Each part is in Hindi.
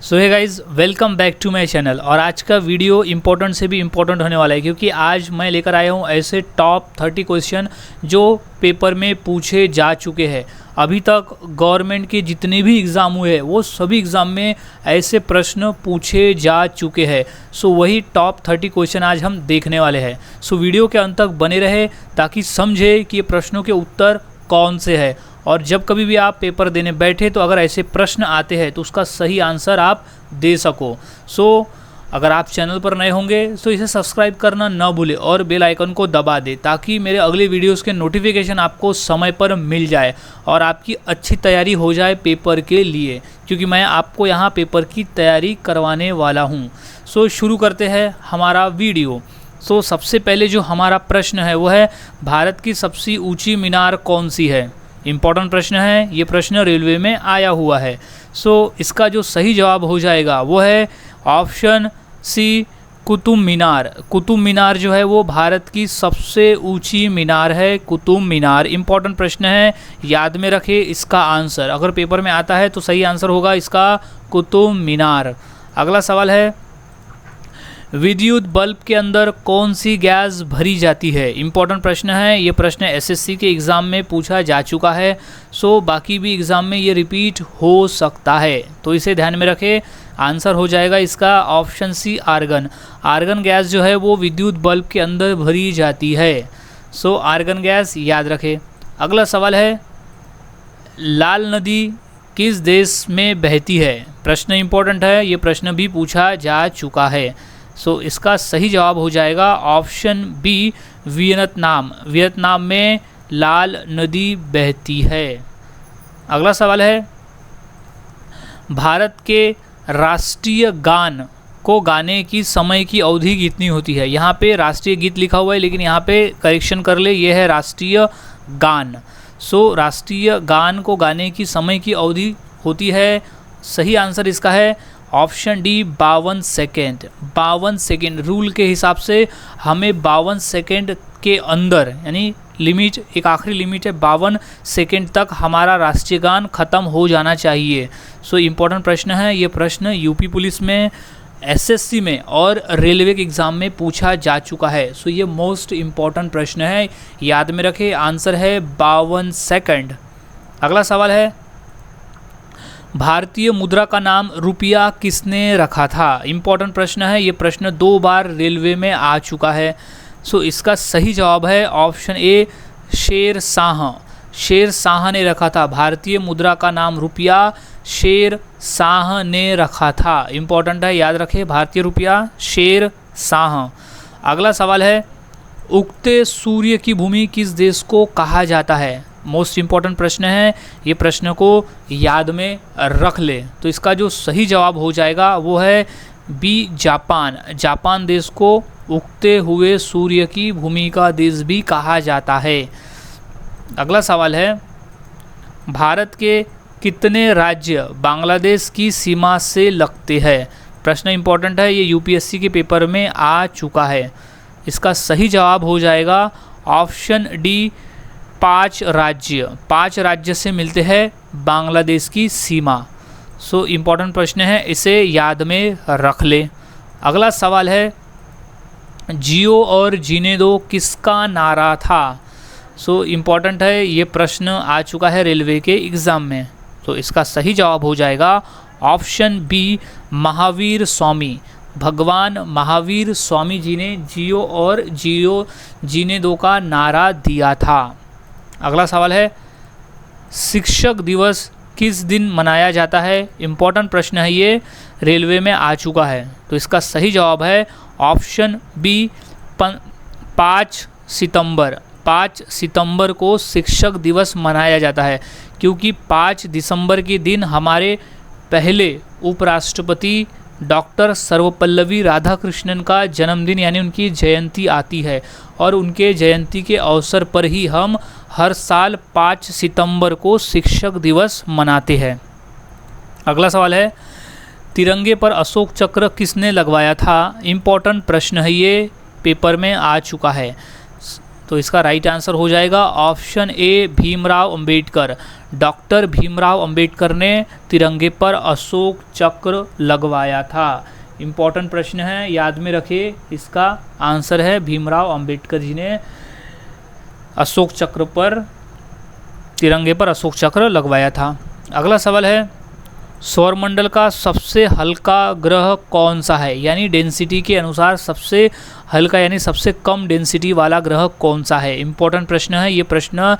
So hey guys, welcome back to my channel. और आज का वीडियो इंपॉर्टेंट से भी इम्पोर्टेंट होने वाला है, क्योंकि आज मैं लेकर आया हूँ ऐसे टॉप 30 क्वेश्चन जो पेपर में पूछे जा चुके हैं। अभी तक गवर्नमेंट के जितने भी एग्ज़ाम हुए हैं वो सभी एग्ज़ाम में ऐसे प्रश्न पूछे जा चुके हैं। सो वही टॉप 30 क्वेश्चन आज हम देखने वाले हैं। सो वीडियो के अंत तक बने रहे ताकि समझे कि ये प्रश्नों के उत्तर कौन से हैं, और जब कभी भी आप पेपर देने बैठे तो अगर ऐसे प्रश्न आते हैं तो उसका सही आंसर आप दे सको। सो अगर आप चैनल पर नए होंगे तो इसे सब्सक्राइब करना न भूलें और बेल आइकन को दबा दें ताकि मेरे अगले वीडियोस के नोटिफिकेशन आपको समय पर मिल जाए और आपकी अच्छी तैयारी हो जाए पेपर के लिए, क्योंकि मैं आपको यहाँ पेपर की तैयारी करवाने वाला हूँ। सो शुरू करते हैं हमारा वीडियो। सो सबसे पहले जो हमारा प्रश्न है वो है, भारत की सबसे ऊँची मीनार कौन सी है? इम्पॉर्टेंट प्रश्न है, ये प्रश्न रेलवे में आया हुआ है। सो इसका जो सही जवाब हो जाएगा वो है ऑप्शन सी, कुतुब मीनार। कुतुब मीनार जो है वो भारत की सबसे ऊंची मीनार है, कुतुब मीनार। इम्पॉर्टेंट प्रश्न है, याद में रखें इसका आंसर। अगर पेपर में आता है तो सही आंसर होगा इसका कुतुब मीनार। अगला सवाल है, विद्युत बल्ब के अंदर कौन सी गैस भरी जाती है? इम्पॉर्टेंट प्रश्न है, ये प्रश्न एसएससी के एग्ज़ाम में पूछा जा चुका है। सो बाकी भी एग्ज़ाम में ये रिपीट हो सकता है, तो इसे ध्यान में रखें। आंसर हो जाएगा इसका option C, argon. Argon gas जो है वो विद्युत बल्ब के अंदर भरी जाती है। सो आर्गन गैस याद रखें। अगला सवाल है, लाल नदी किस देश में बहती है? प्रश्न इम्पोर्टेंट है, ये प्रश्न भी पूछा जा चुका है। सो इसका सही जवाब हो जाएगा ऑप्शन बी, वियतनाम। वियतनाम में लाल नदी बहती है। अगला सवाल है, भारत के राष्ट्रीय गान को गाने की समय की अवधि कितनी होती है? यहाँ पे राष्ट्रीय गीत लिखा हुआ है, लेकिन यहाँ पे करेक्शन कर ले, ये है राष्ट्रीय गान। सो राष्ट्रीय गान को गाने की समय की अवधि होती है, सही आंसर इसका है option D, 52 second. 52 second rule के हिसाब से हमें 52 सेकेंड के अंदर, यानी लिमिट, एक आखिरी लिमिट है 52 सेकेंड तक हमारा राष्ट्रीय गान ख़त्म हो जाना चाहिए। सो इम्पोर्टेंट प्रश्न है, ये प्रश्न यूपी पुलिस में, एसएससी में और रेलवे के एग्ज़ाम में पूछा जा चुका है। सो ये मोस्ट इम्पॉर्टेंट प्रश्न है, याद में रखें। आंसर है 52 सेकेंड। अगला सवाल है, भारतीय मुद्रा का नाम रुपया किसने रखा था? इम्पॉर्टेंट प्रश्न है, ये प्रश्न 2 बार रेलवे में आ चुका है। सो इसका सही जवाब है ऑप्शन ए, शेर शाह। शेर शाह ने रखा था। भारतीय मुद्रा का नाम रुपया शेर शाह ने रखा था। इम्पॉर्टेंट है, याद रखें, भारतीय रुपया शेर शाह। अगला सवाल है, उगते सूर्य की भूमि किस देश को कहा जाता है? मोस्ट इम्पॉर्टेंट प्रश्न है, ये प्रश्न को याद में रख ले। तो इसका जो सही जवाब हो जाएगा वो है बी, जापान। जापान देश को उगते हुए सूर्य की भूमि का देश भी कहा जाता है। अगला सवाल है, भारत के कितने राज्य बांग्लादेश की सीमा से लगते हैं? प्रश्न इम्पॉर्टेंट है, ये यूपीएससी के पेपर में आ चुका है। इसका सही जवाब हो जाएगा ऑप्शन डी, 5 राज्य। 5 राज्य से मिलते हैं बांग्लादेश की सीमा। सो इम्पॉर्टेंट प्रश्न है, इसे याद में रख ले। अगला सवाल है, जियो और जीने दो किसका नारा था? सो इम्पॉर्टेंट है, ये प्रश्न आ चुका है रेलवे के एग्ज़ाम में। तो इसका सही जवाब हो जाएगा ऑप्शन बी, महावीर स्वामी। भगवान महावीर स्वामी जी ने जियो और जीने दो का नारा दिया था। अगला सवाल है, शिक्षक दिवस किस दिन मनाया जाता है? इम्पॉर्टेंट प्रश्न है, ये रेलवे में आ चुका है। तो इसका सही जवाब है ऑप्शन बी, 5 सितंबर। 5 सितंबर को शिक्षक दिवस मनाया जाता है, क्योंकि 5 दिसंबर के दिन हमारे पहले उपराष्ट्रपति डॉक्टर सर्वपल्लवी राधाकृष्णन का जन्मदिन, यानी उनकी जयंती आती है, और उनके जयंती के अवसर पर ही हम हर साल 5 सितंबर को शिक्षक दिवस मनाते हैं। अगला सवाल है, तिरंगे पर अशोक चक्र किसने लगवाया था? इम्पॉर्टेंट प्रश्न है, ये पेपर में आ चुका है। तो इसका राइट आंसर हो जाएगा option A, Bhimrao Ambedkar. Doctor Bhimrao Ambedkar ने तिरंगे पर अशोक चक्र लगवाया था? इम्पोर्टेंट प्रश्न है, याद में रखिए। इसका आंसर है भीमराव अंबेडकर जी ने अशोक चक्र पर, तिरंगे पर अशोक चक्र लगवाया था। अगला सवाल है, सौरमंडल का सबसे हल्का ग्रह कौन सा है? यानी डेंसिटी के अनुसार सबसे हल्का यानी सबसे कम डेंसिटी वाला ग्रह कौन सा है? इम्पोर्टेंट प्रश्न है। ये प्रश्न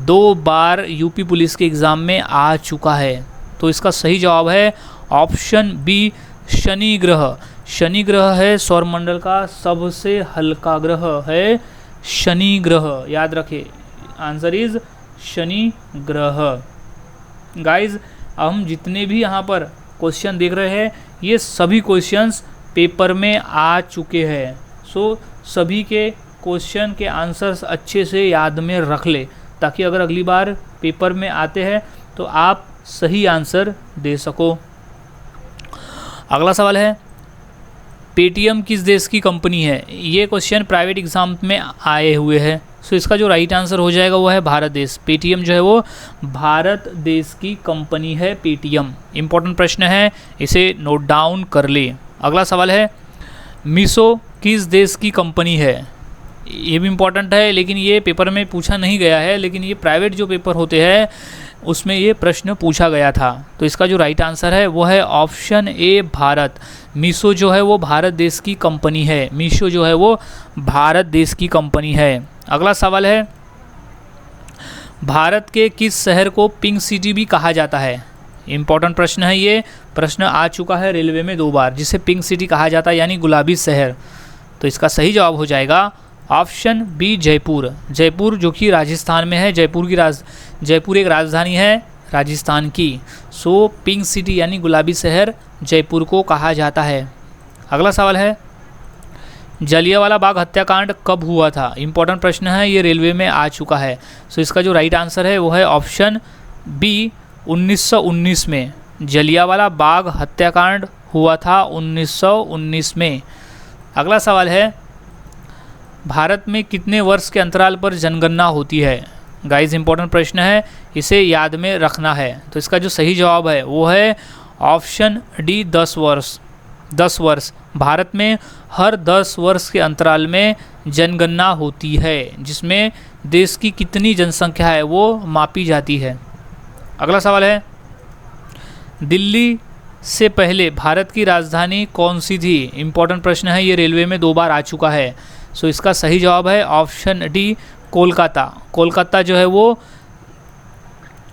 2 बार यूपी पुलिस के एग्ज़ाम में आ चुका है। तो इसका सही जवाब है ऑप्शन बी, शनि ग्रह। शनि ग्रह है सौरमंडल का सबसे हल्का ग्रह है, शनि ग्रह। याद रखिए, आंसर इज शनि ग्रह। गाइज, हम जितने भी यहाँ पर क्वेश्चन देख रहे हैं, ये सभी क्वेश्चंस पेपर में आ चुके हैं। सो सभी के क्वेश्चन के आंसर्स अच्छे से याद में रख ले, ताकि अगर अगली बार पेपर में आते हैं तो आप सही आंसर दे सको। अगला सवाल है, पेटीएम किस देश की कंपनी है? ये क्वेश्चन प्राइवेट एग्जाम में आए हुए हैं। सो इसका जो राइट आंसर हो जाएगा वो है भारत देश। पेटीएम जो है वो भारत देश की कंपनी है, पेटीएम। इंपॉर्टेंट प्रश्न है, इसे नोट डाउन कर ले। अगला सवाल है, मीशो किस देश की कंपनी है? ये भी इम्पॉर्टेंट है, लेकिन ये पेपर में पूछा नहीं गया है, लेकिन ये प्राइवेट जो पेपर होते हैं उसमें ये प्रश्न पूछा गया था। तो इसका जो राइट आंसर है वो है ऑप्शन ए, भारत। मीशो जो है वो भारत देश की कंपनी है। मीशो जो है वो भारत देश की कंपनी है। अगला सवाल है, भारत के किस शहर को पिंक सिटी भी कहा जाता है? इम्पॉर्टेंट प्रश्न है, ये प्रश्न आ चुका है रेलवे में 2 बार, जिसे पिंक सिटी कहा जाता है यानी गुलाबी शहर। तो इसका सही जवाब हो जाएगा ऑप्शन बी, जयपुर। जयपुर जो कि राजस्थान में है। जयपुर एक राजधानी है राजस्थान की। सो पिंक सिटी यानी गुलाबी शहर जयपुर को कहा जाता है। अगला सवाल है, जलियांवाला बाग हत्याकांड कब हुआ था? इंपॉर्टेंट प्रश्न है, ये रेलवे में आ चुका है। सो इसका जो राइट आंसर है वो है ऑप्शन बी, 1919 में। जलियांवाला बाग हत्याकांड हुआ था 1919 में। अगला सवाल है, भारत में कितने वर्ष के अंतराल पर जनगणना होती है? गाइस, इंपॉर्टेंट प्रश्न है, इसे याद में रखना है। तो इसका जो सही जवाब है वो है ऑप्शन डी, 10 वर्ष। 10 वर्ष। भारत में हर 10 वर्ष के अंतराल में जनगणना होती है, जिसमें देश की कितनी जनसंख्या है वो मापी जाती है। अगला सवाल है, दिल्ली से पहले भारत की राजधानी कौन सी थी? इंपॉर्टेंट प्रश्न है, ये रेलवे में 2 बार आ चुका है। सो इसका सही जवाब है ऑप्शन डी, कोलकाता। कोलकाता जो है वो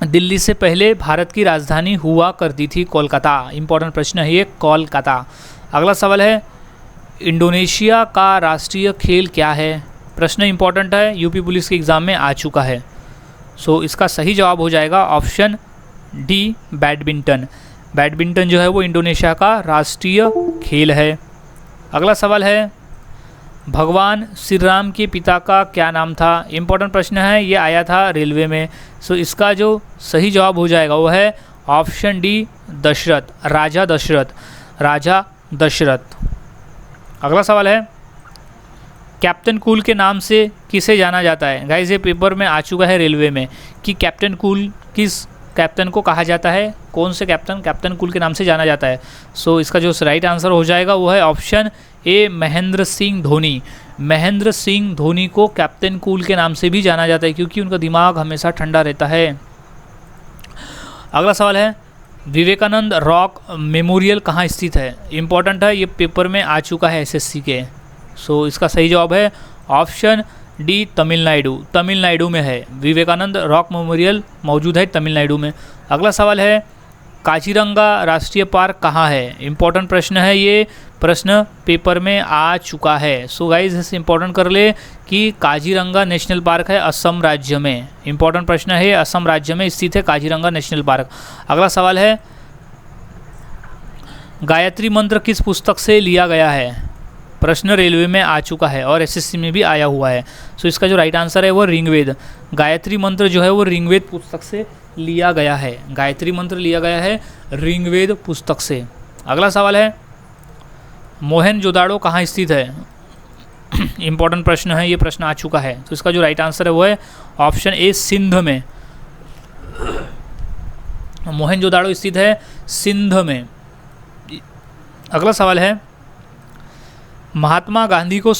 दिल्ली से पहले भारत की राजधानी हुआ करती थी, कोलकाता। इंपॉर्टेंट प्रश्न है ये, कोलकाता। अगला सवाल है, इंडोनेशिया का राष्ट्रीय खेल क्या है? प्रश्न इंपॉर्टेंट है, यूपी पुलिस के एग्ज़ाम में आ चुका है। सो इसका सही जवाब हो जाएगा ऑप्शन डी, बैडमिंटन। बैडमिंटन जो है वो इंडोनेशिया का राष्ट्रीय खेल है। अगला सवाल है, भगवान श्री राम के पिता का क्या नाम था? इंपॉर्टेंट प्रश्न है, ये आया था रेलवे में। सो इसका जो सही जवाब हो जाएगा वो है ऑप्शन डी, दशरथ। राजा दशरथ। राजा दशरथ। अगला सवाल है, कैप्टन कूल के नाम से किसे जाना जाता है? गाइस, ये पेपर में आ चुका है रेलवे में कि कैप्टन कूल किस कैप्टन को कहा जाता है, कौन से कैप्टन कूल के नाम से जाना जाता है। सो इसका जो राइट आंसर हो जाएगा वो है ऑप्शन ए, महेंद्र सिंह धोनी। महेंद्र सिंह धोनी को कैप्टन कूल के नाम से भी जाना जाता है, क्योंकि उनका दिमाग हमेशा ठंडा रहता है। अगला सवाल है, विवेकानंद रॉक मेमोरियल कहाँ स्थित है? इंपॉर्टेंट है, ये पेपर में आ चुका है एसएससी के। सो इसका सही जवाब है ऑप्शन डी, तमिलनाडु। तमिलनाडु में है। विवेकानंद रॉक मेमोरियल मौजूद है तमिलनाडु में। अगला सवाल है, काजीरंगा राष्ट्रीय पार्क कहाँ है? इंपॉर्टेंट प्रश्न है, ये प्रश्न पेपर में आ चुका है। सो गाइज, इसे इंपॉर्टेंट कर ले कि काजीरंगा नेशनल पार्क है असम राज्य में। इंपॉर्टेंट प्रश्न है, असम राज्य में स्थित है काजीरंगा नेशनल पार्क। अगला सवाल है, गायत्री मंत्र किस पुस्तक से लिया गया है? प्रश्न रेलवे में आ चुका है और एसएससी में भी आया हुआ है। सो इसका जो राइट आंसर है वो ऋग्वेद। गायत्री मंत्र जो है वो ऋग्वेद पुस्तक से लिया गया है। गायत्री मंत्र लिया गया है ऋग्वेद पुस्तक से। अगला सवाल है, मोहनजोदाड़ो कहाँ स्थित है? इंपॉर्टेंट प्रश्न है, ये प्रश्न आ चुका है। तो इसका जो राइट आंसर है वो है ऑप्शन ए, सिंध में। मोहनजोदाड़ो स्थित है सिंध में। अगला सवाल है, महात्मा गांधी को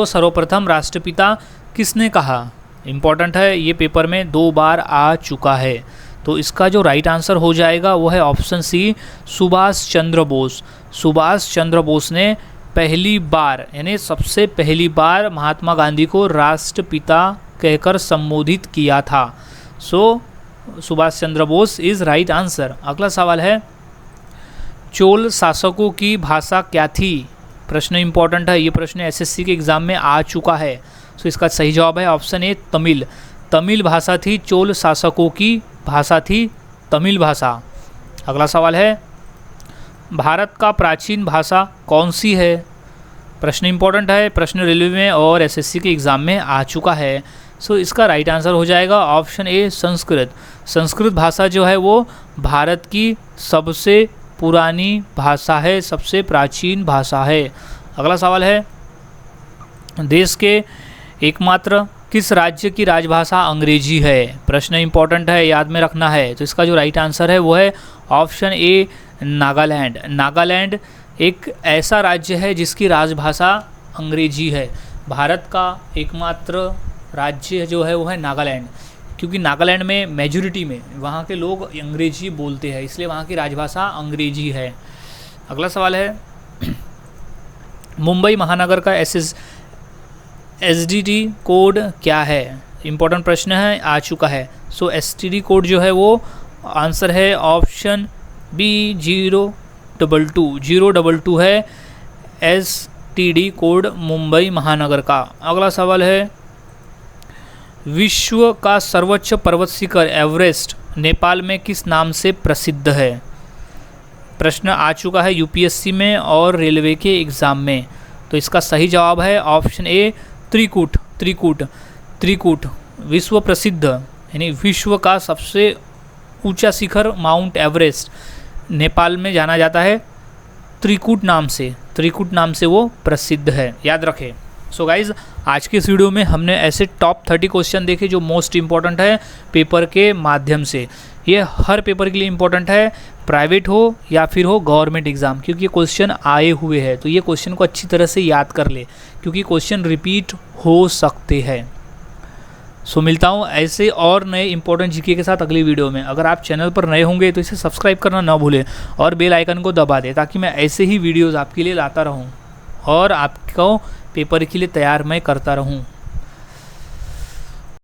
सर्वप्रथम राष्ट्रपिता किसने कहा? इम्पॉर्टेंट है, ये पेपर में 2 बार आ चुका है। तो इसका जो राइट आंसर हो जाएगा वो है ऑप्शन सी, सुभाष चंद्र बोस। सुभाष चंद्र बोस ने पहली बार यानी सबसे पहली बार महात्मा गांधी को राष्ट्रपिता कहकर संबोधित किया था। सो Subhash Chandra Bose is right answer. अगला सवाल है, चोल शासकों की भाषा क्या थी? प्रश्न इंपॉर्टेंट है, ये प्रश्न एसएससी के एग्ज़ाम में आ चुका है। सो इसका सही जवाब है ऑप्शन ए, तमिल। तमिल भाषा थी, चोल शासकों की भाषा थी तमिल भाषा। अगला सवाल है, भारत का प्राचीन भाषा कौन सी है? प्रश्न इंपॉर्टेंट है, प्रश्न रेलवे में और एसएससी के एग्ज़ाम में आ चुका है। सो इसका राइट आंसर हो जाएगा ऑप्शन ए, संस्कृत। संस्कृत भाषा जो है वो भारत की सबसे पुरानी भाषा है, सबसे प्राचीन भाषा है। अगला सवाल है, देश के एकमात्र किस राज्य की राजभाषा अंग्रेजी है? प्रश्न इंपॉर्टेंट है, याद में रखना है। तो इसका जो राइट आंसर है वो है ऑप्शन ए, नागालैंड। नागालैंड एक ऐसा राज्य है जिसकी राजभाषा अंग्रेजी है। भारत का एकमात्र राज्य जो है वो है नागालैंड, क्योंकि नागालैंड में मेजॉरिटी में वहाँ के लोग अंग्रेजी बोलते हैं, इसलिए वहाँ की राजभाषा अंग्रेजी है। अगला सवाल है, मुंबई महानगर का एसटीडी कोड क्या है? इम्पोर्टेंट प्रश्न है, आ चुका है। सो एसटीडी कोड जो है वो आंसर है ऑप्शन बी, 022। 022 है एसटीडी कोड मुंबई महानगर का। अगला सवाल है, विश्व का सर्वोच्च पर्वत शिखर एवरेस्ट नेपाल में किस नाम से प्रसिद्ध है? प्रश्न आ चुका है यूपीएससी में और रेलवे के एग्ज़ाम में। तो इसका सही जवाब है ऑप्शन ए, त्रिकुट। त्रिकुट त्रिकुट विश्व प्रसिद्ध यानी विश्व का सबसे ऊंचा शिखर माउंट एवरेस्ट नेपाल में जाना जाता है त्रिकुट नाम से। त्रिकुट नाम से वो प्रसिद्ध है, याद रखें। सो गाइज़, आज के इस वीडियो में हमने ऐसे टॉप 30 क्वेश्चन देखे जो मोस्ट इंपॉर्टेंट है पेपर के माध्यम से। ये हर पेपर के लिए इंपॉर्टेंट है, प्राइवेट हो या फिर हो गवर्नमेंट एग्ज़ाम, क्योंकि ये क्वेश्चन आए हुए हैं। तो ये क्वेश्चन को अच्छी तरह से याद कर ले, क्योंकि क्वेश्चन रिपीट हो सकते हैं। सो मिलता हूँ ऐसे और नए इंपॉर्टेंट जीके के साथ अगली वीडियो में। अगर आप चैनल पर नए होंगे तो इसे सब्सक्राइब करना ना भूलें और बेल आइकन को दबा दें, ताकि मैं ऐसे ही वीडियोज़ आपके लिए लाता रहूँ और आपको पेपर के लिए तैयार मैं करता रहूँ।